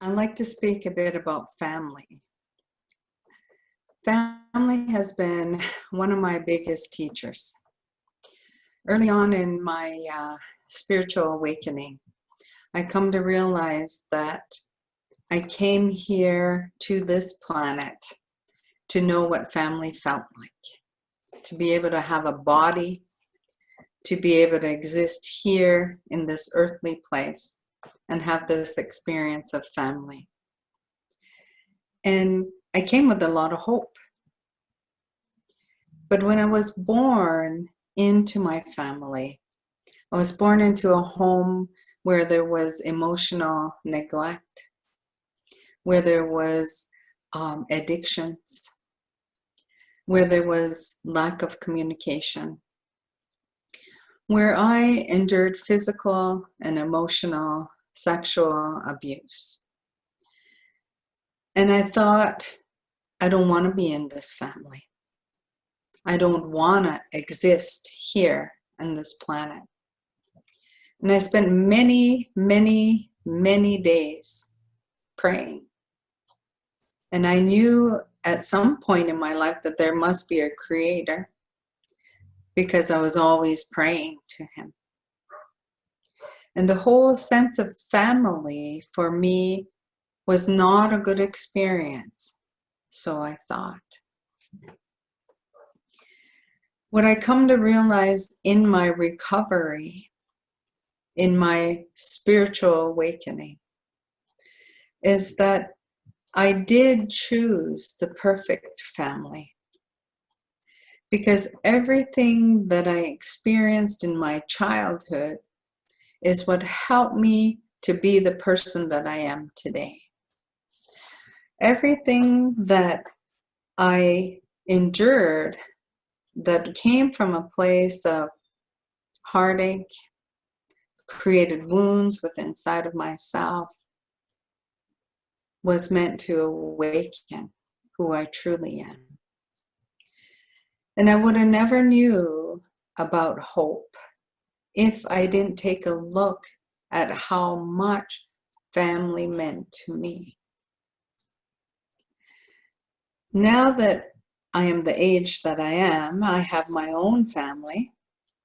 I'd like to speak a bit about family. Family has been one of my biggest teachers. Early on in my spiritual awakening, I come to realize that I came here to this planet to know what family felt like, to be able to have a body, to be able to exist here in this earthly place and have this experience of family. And I came with a lot of hope. But when I was born into my family, I was born into a home where there was emotional neglect, where there was addictions, where there was lack of communication, where I endured physical and emotional sexual abuse. And I thought, I don't want to be in this family. I don't want to exist here on this planet. And I spent many, many, many days praying. And I knew at some point in my life that there must be a creator because I was always praying to him. And the whole sense of family for me was not a good experience, so I thought. What I come to realize in my recovery, in my spiritual awakening, is that I did choose the perfect family. Because everything that I experienced in my childhood is what helped me to be the person that I am today. Everything that I endured that came from a place of heartache, created wounds within inside of myself, was meant to awaken who I truly am. And I would have never knew about hope if I didn't take a look at how much family meant to me. Now that I am the age that I am, I have my own family,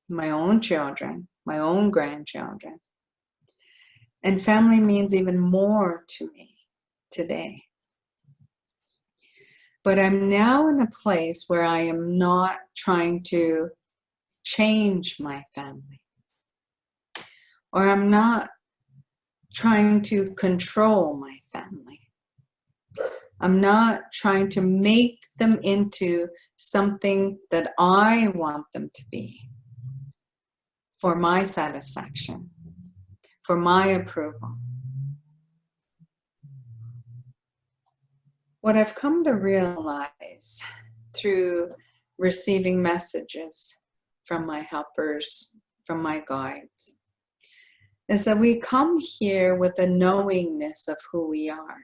my own children, my own grandchildren. And family means even more to me today. But I'm now in a place where I am not trying to change my family. Or I'm not trying to control my family. I'm not trying to make them into something that I want them to be for my satisfaction, for my approval. What I've come to realize through receiving messages from my helpers, from my guides, is that we come here with a knowingness of who we are.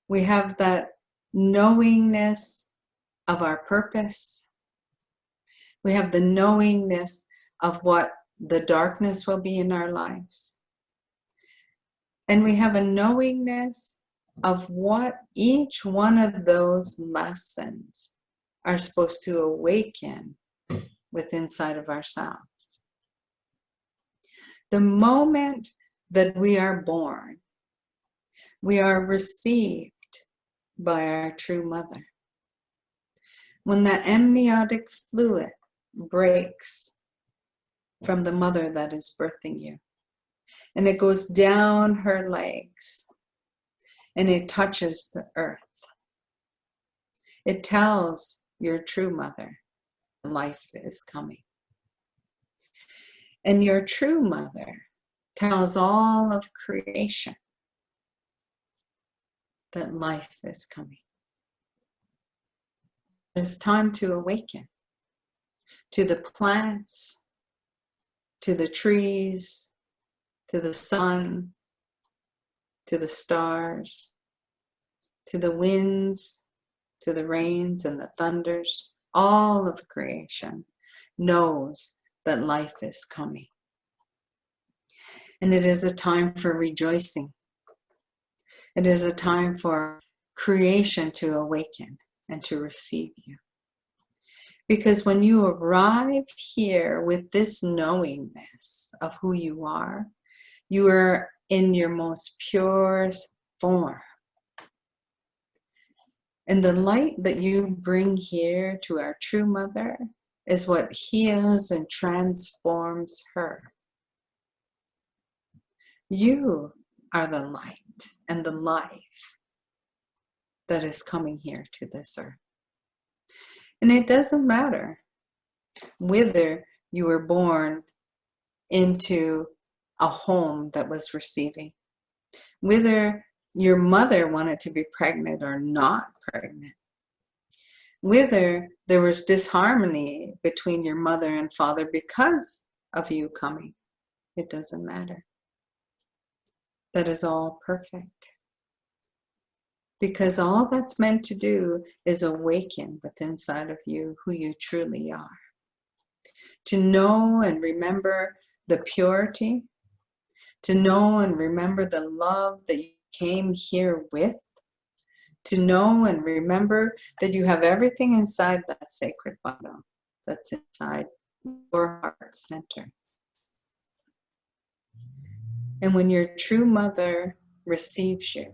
We have that knowingness of our purpose. We have the knowingness of what the darkness will be in our lives. And we have a knowingness of what each one of those lessons are supposed to awaken within inside of ourselves. The moment that we are born, we are received by our true mother. When the amniotic fluid breaks from the mother that is birthing you, and it goes down her legs, and it touches the earth, it tells your true mother life is coming. And your true mother tells all of creation that life is coming. It's time to awaken to the plants, to the trees, to the sun, to the stars, to the winds, to the rains and the thunders. All of creation knows that life is coming. And it is a time for rejoicing. It is a time for creation to awaken and to receive you. Because when you arrive here with this knowingness of who you are in your most purest form. And the light that you bring here to our true mother is what heals and transforms her. You are the light and the life that is coming here to this earth. And it doesn't matter whether you were born into a home that was receiving, whether your mother wanted to be pregnant or not pregnant, whether there was disharmony between your mother and father because of you coming. It doesn't matter. That is all perfect. Because all that's meant to do is awaken within inside of you who you truly are. To know and remember the purity, to know and remember the love that you came here with, to know and remember that you have everything inside that sacred bundle that's inside your heart center. And when your true mother receives you,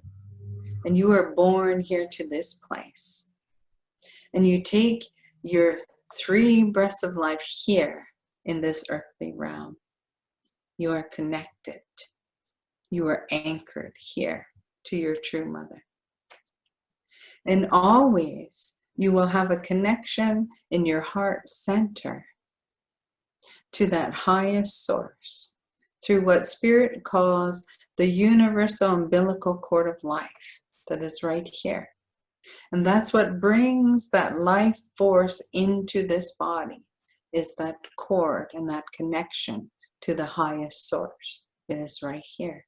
and you are born here to this place, and you take your 3 breaths of life here in this earthly realm, you are connected. You are anchored here to your true mother. And always you will have a connection in your heart center to that highest source through what Spirit calls the universal umbilical cord of life that is right here. And that's what brings that life force into this body, is that cord and that connection to the highest source. It is right here.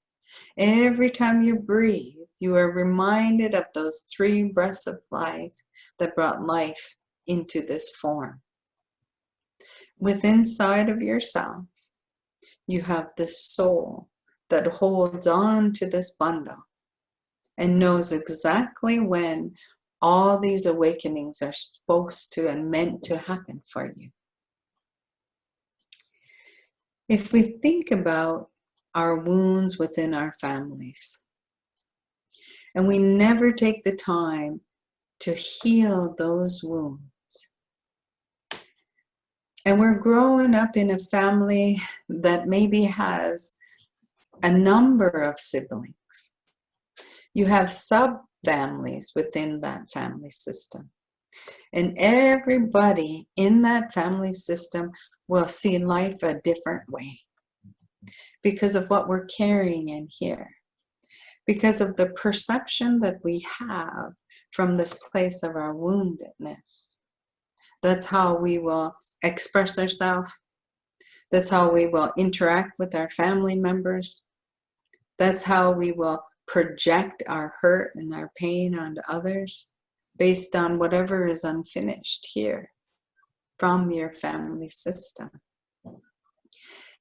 Every time you breathe, you are reminded of those 3 breaths of life that brought life into this form. Within inside of yourself, you have this soul that holds on to this bundle and knows exactly when all these awakenings are supposed to and meant to happen for you. If we think about our wounds within our families, and we never take the time to heal those wounds, and we're growing up in a family that maybe has a number of siblings, you have sub-families within that family system. And everybody in that family system will see life a different way because of what we're carrying in here, because of the perception that we have from this place of our woundedness. That's how we will express ourselves. That's how we will interact with our family members. That's how we will project our hurt and our pain onto others based on whatever is unfinished here from your family system.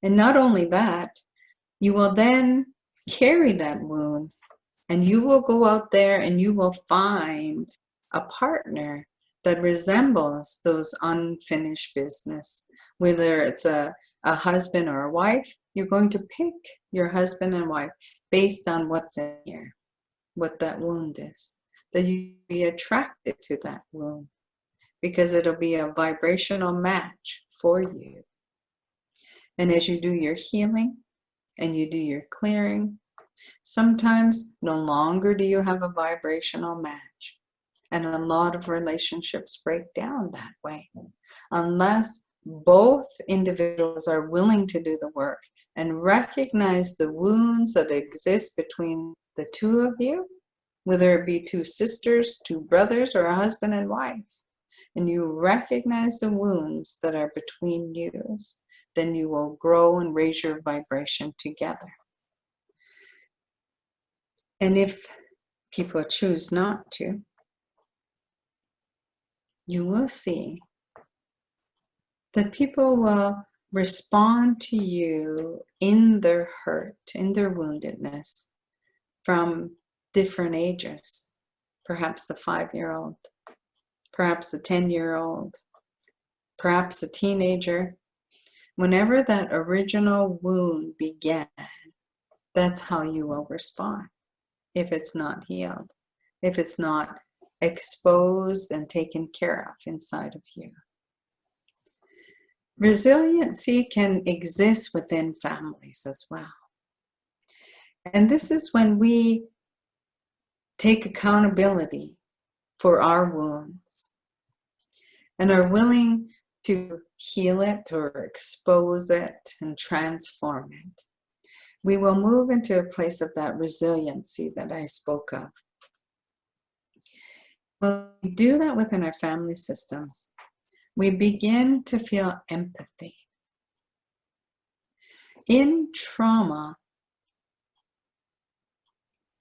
And not only that, you will then carry that wound and you will go out there and you will find a partner that resembles those unfinished business. Whether it's a husband or a wife, you're going to pick your husband and wife based on what's in here, what that wound is. That you be attracted to that wound because it'll be a vibrational match for you. And as you do your healing and you do your clearing, sometimes no longer do you have a vibrational match. And a lot of relationships break down that way unless both individuals are willing to do the work and recognize the wounds that exist between the 2 of you, whether it be 2 sisters, 2 brothers, or a husband and wife, and you recognize the wounds that are between you, then you will grow and raise your vibration together. And if people choose not to, you will see that people will respond to you in their hurt, in their woundedness, from different ages, perhaps a 5-year-old, perhaps a 10-year-old, perhaps a teenager. Whenever that original wound began, that's how you will respond if it's not healed, if it's not exposed and taken care of inside of you. Resiliency can exist within families as well. And this is when we take accountability for our wounds and are willing to heal it or expose it and transform it. We will move into a place of that resiliency that I spoke of. When we do that within our family systems, we begin to feel empathy. In trauma,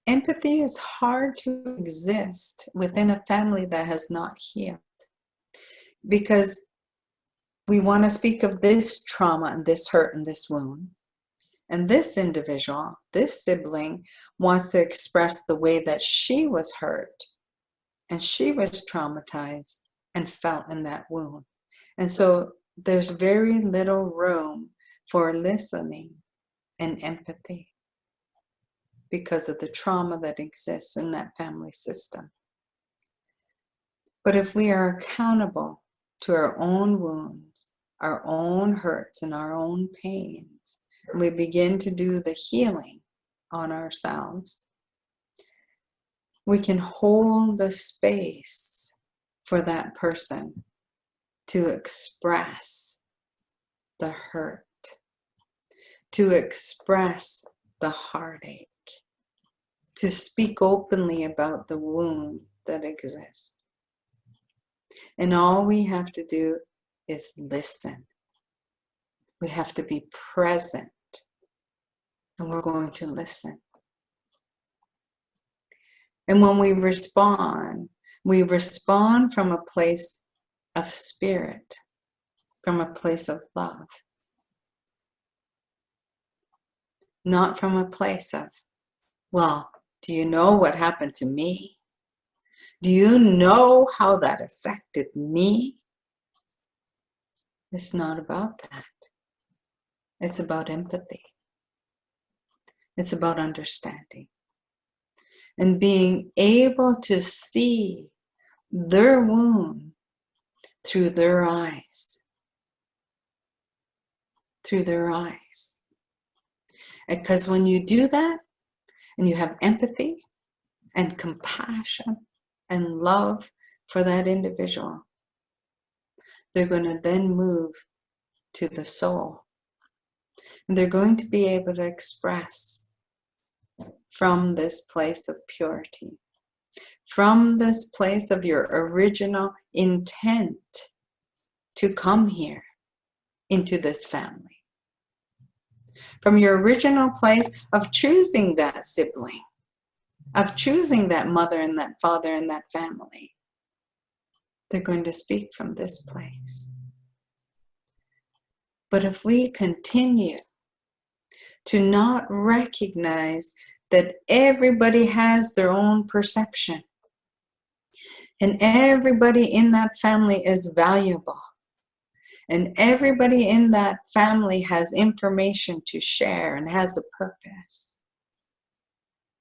empathy is hard to exist within a family that has not healed, because we want to speak of this trauma and this hurt and this wound. And this individual, this sibling, wants to express the way that she was hurt and she was traumatized and felt in that wound. And so there's very little room for listening and empathy because of the trauma that exists in that family system. But if we are accountable to our own wounds, our own hurts, and our own pains, we begin to do the healing on ourselves, we can hold the space for that person to express the hurt, to express the heartache, to speak openly about the wound that exists. And all we have to do is listen. We have to be present, and we're going to listen. And when we respond from a place of spirit, from a place of love, not from a place of, well, do you know what happened to me? Do you know how that affected me? It's not about that. It's about empathy. It's about understanding and being able to see their wound through their eyes. Through their eyes. Because when you do that, and you have empathy and compassion and love for that individual, they're going to then move to the soul. And they're going to be able to express from this place of purity, from this place of your original intent to come here into this family. From your original place of choosing that sibling, of choosing that mother and that father and that family. They're going to speak from this place. But if we continue to not recognize that everybody has their own perception and everybody in that family is valuable, and everybody in that family has information to share and has a purpose,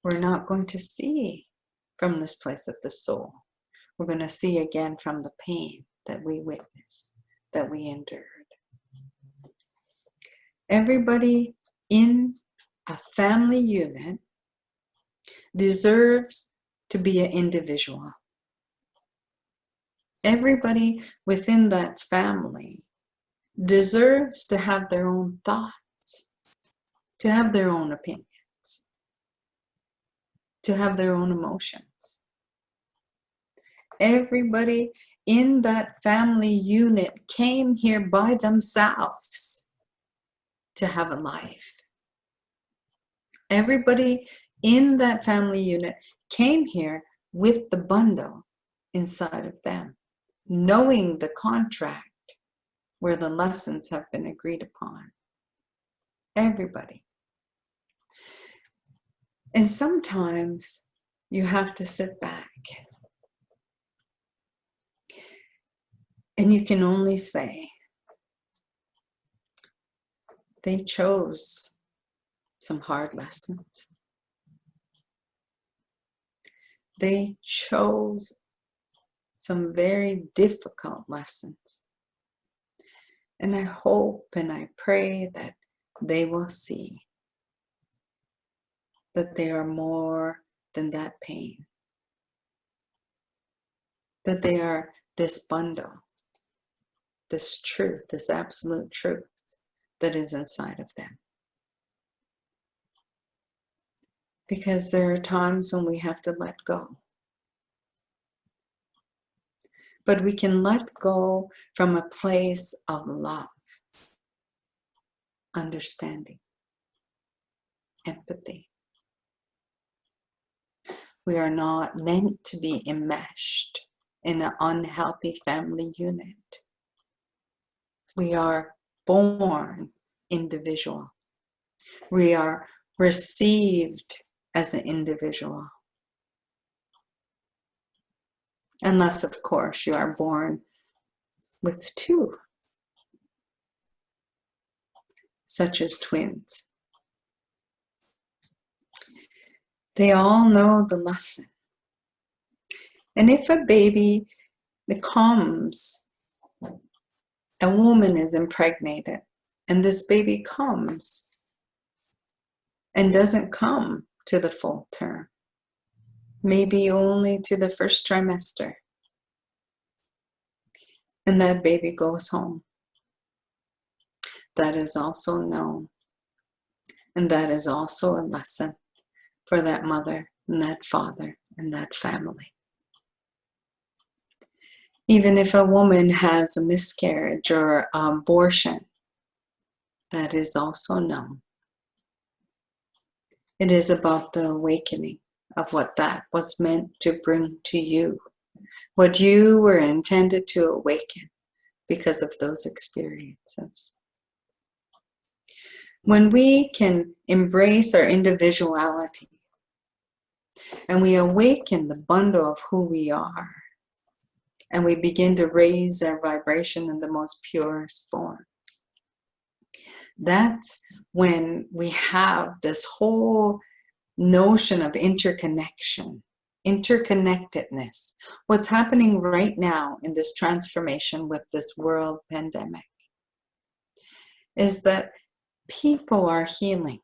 we're not going to see from this place of the soul. We're going to see again from the pain that we witnessed, that we endured. Everybody in a family unit deserves to be an individual. Everybody within that family deserves to have their own thoughts, to have their own opinions, to have their own emotions. Everybody in that family unit came here by themselves to have a life. Everybody in that family unit came here with the bundle inside of them, knowing the contract where the lessons have been agreed upon. Everybody. And sometimes You have to sit back. And you can only say, they chose some hard lessons. They chose some very difficult lessons. And I hope and I pray that they will see that they are more than that pain. That they are this bundle, this truth, this absolute truth that is inside of them. Because there are times when we have to let go. But we can let go from a place of love, understanding, empathy. We are not meant to be enmeshed in an unhealthy family unit. We are born individual. We are received as an individual. Unless, of course, you are born with two, such as twins. They all know the lesson. And if a baby that comes, a woman is impregnated, and this baby comes and doesn't come to the full term, maybe only to the first trimester, and that baby goes home. That is also known, and that is also a lesson for that mother and that father and that family. Even if a woman has a miscarriage or abortion, that is also known. It is about the awakening of what that was meant to bring to you, what you were intended to awaken because of those experiences. When we can embrace our individuality and we awaken the bundle of who we are, and we begin to raise our vibration in the most purest form, that's when we have this whole notion of interconnection, interconnectedness. What's happening right now in this transformation with this world pandemic is that people are healing,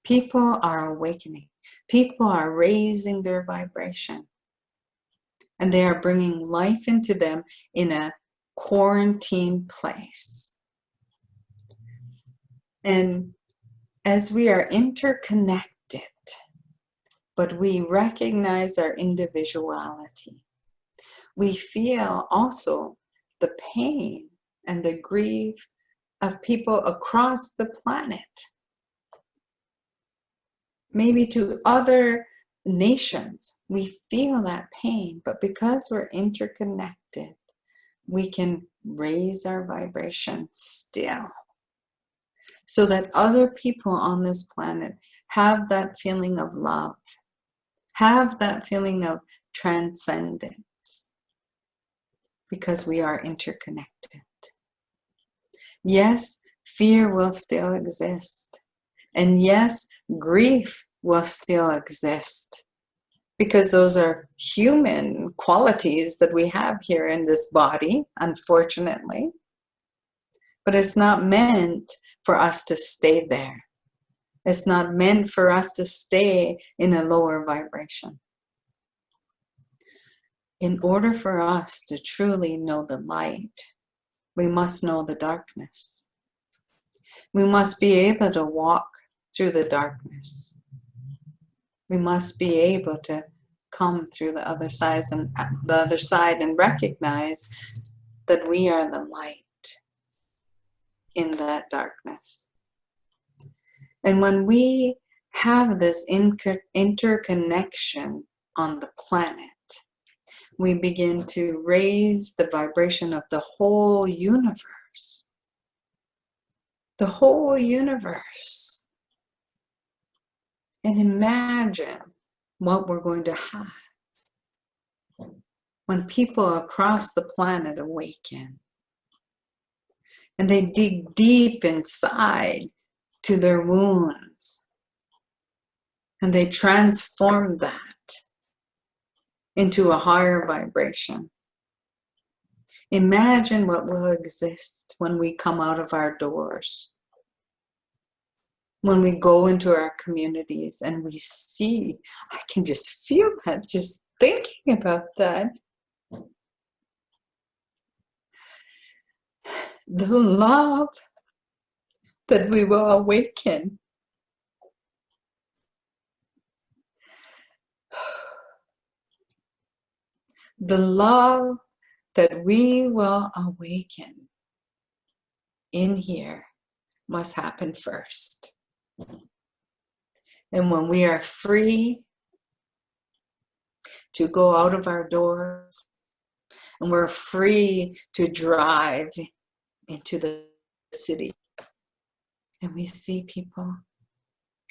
people are awakening, people are raising their vibration, and they are bringing life into them in a quarantine place. And as we are interconnected, but we recognize our individuality, we feel also the pain and the grief of people across the planet. Maybe to other nations, we feel that pain, but because we're interconnected, we can raise our vibration still, so that other people on this planet have that feeling of love, have that feeling of transcendence, because we are interconnected. Yes, fear will still exist. And yes, grief will still exist, because those are human qualities that we have here in this body, unfortunately. But it's not meant for us to stay there. It's not meant for us to stay in a lower vibration. In order for us to truly know the light, we must know the darkness. We must be able to walk through the darkness. We must be able to come through the other side and recognize that we are the light in that darkness. And when we have this interconnection on the planet, we begin to raise the vibration of the whole universe. The whole universe. And imagine what we're going to have when people across the planet awaken and they dig deep inside to their wounds and they transform that into a higher vibration. Imagine what will exist when we come out of our doors, when we go into our communities and we see. I can just feel that, just thinking about that. The love that we will awaken. The love that we will awaken in here must happen first. And when we are free to go out of our doors, and we're free to drive into the city, and we see people,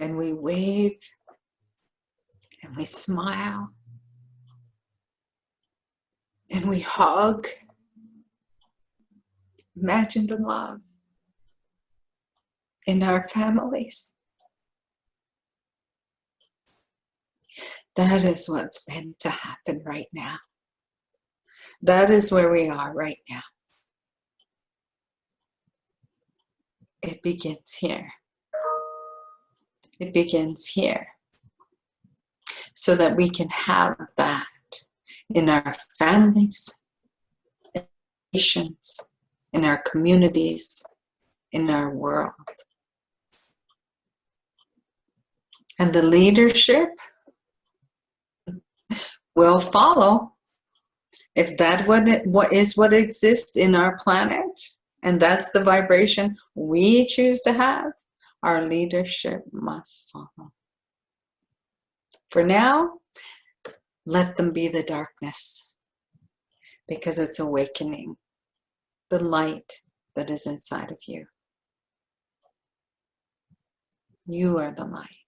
and we wave, and we smile, and we hug. Imagine the love in our families. That is what's meant to happen right now. That is where we are right now. It begins here. It begins here. So that we can have that in our families, in our nations, in our communities, in our world. And the leadership will follow. If that what exists in our planet, and that's the vibration we choose to have, our leadership must follow. For now, let them be the darkness, because it's awakening the light that is inside of you. You are the light.